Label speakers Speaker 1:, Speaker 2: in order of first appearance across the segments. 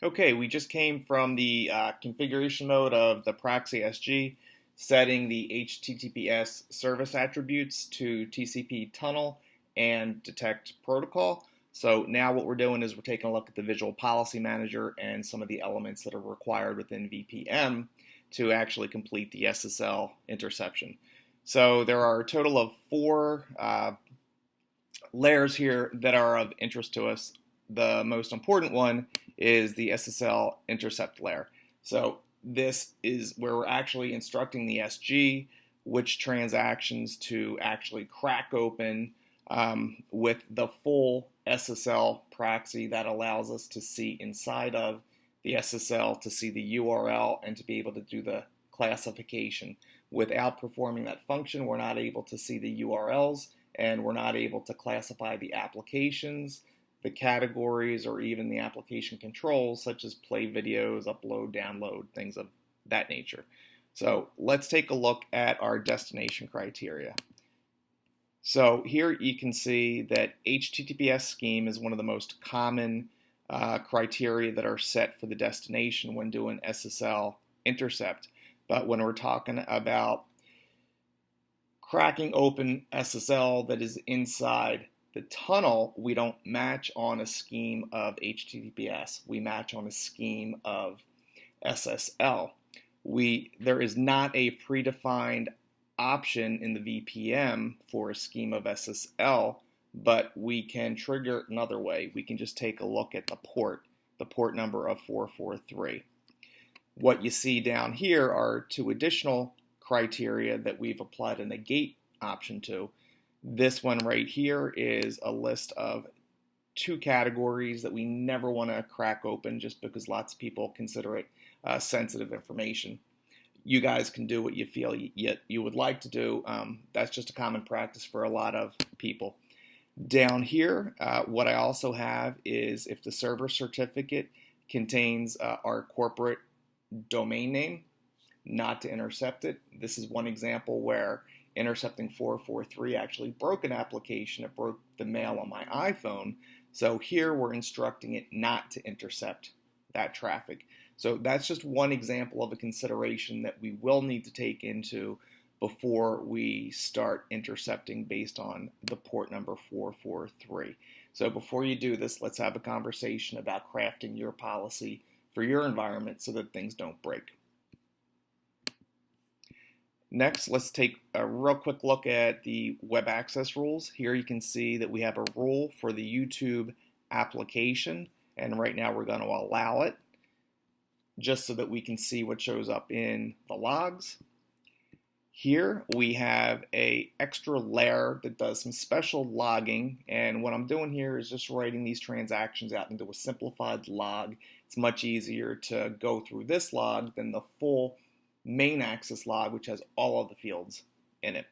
Speaker 1: Okay, we just came from the configuration mode of the proxy SG, setting the HTTPS service attributes to TCP tunnel and detect protocol. So now what we're doing is we're taking a look at the visual policy manager and some of the elements that are required within VPM to actually complete the SSL interception. So there are a total of four layers here that are of interest to us. The most important one is the SSL intercept layer. So this is where we're actually instructing the SG which transactions to actually crack open with the full SSL proxy that allows us to see inside of the SSL, to see the URL, and to be able to do the classification. Without performing that function, we're not able to see the URLs, and we're not able to classify the applications, the categories, or even the application controls, such as play videos, upload, download, things of that nature. So let's take a look at our destination criteria. So here you can see that HTTPS scheme is one of the most common criteria that are set for the destination when doing SSL intercept. But when we're talking about cracking open SSL that is inside the tunnel, we don't match on a scheme of HTTPS. We match on a scheme of SSL. There is not a predefined option in the VPM for a scheme of SSL, but we can trigger it another way. We can just take a look at the port number of 443. What you see down here are two additional criteria that we've applied a negate option to. This one right here is a list of two categories that we never want to crack open just because lots of people consider it sensitive information. You guys can do what you feel you would like to do. That's just a common practice for a lot of people. Down here, what I also have is if the server certificate contains our corporate domain name, not to intercept it. This is one example where intercepting 443 actually broke an application. It broke the mail on my iPhone. So here we're instructing it not to intercept that traffic. So that's just one example of a consideration that we will need to take into before we start intercepting based on the port number 443. So before you do this, let's have a conversation about crafting your policy for your environment so that things don't break. Next, let's take a real quick look at the web access rules. Here you can see that we have a rule for the YouTube application, and right now we're going to allow it just so that we can see what shows up in the logs. Here we have an extra layer that does some special logging, and what I'm doing here is just writing these transactions out into a simplified log. It's much easier to go through this log than the full main access log, which has all of the fields in it.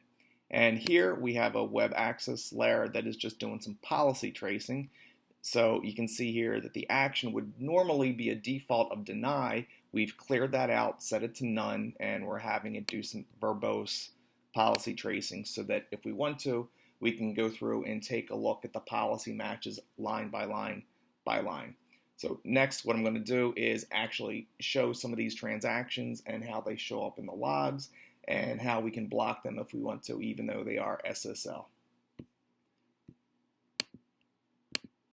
Speaker 1: And here we have a web access layer that is just doing some policy tracing. So you can see here that the action would normally be a default of deny. We've cleared that out, set it to none, and we're having it do some verbose policy tracing so that if we want to, we can go through and take a look at the policy matches line by line by line. So next, what I'm going to do is actually show some of these transactions and how they show up in the logs and how we can block them if we want to, even though they are SSL.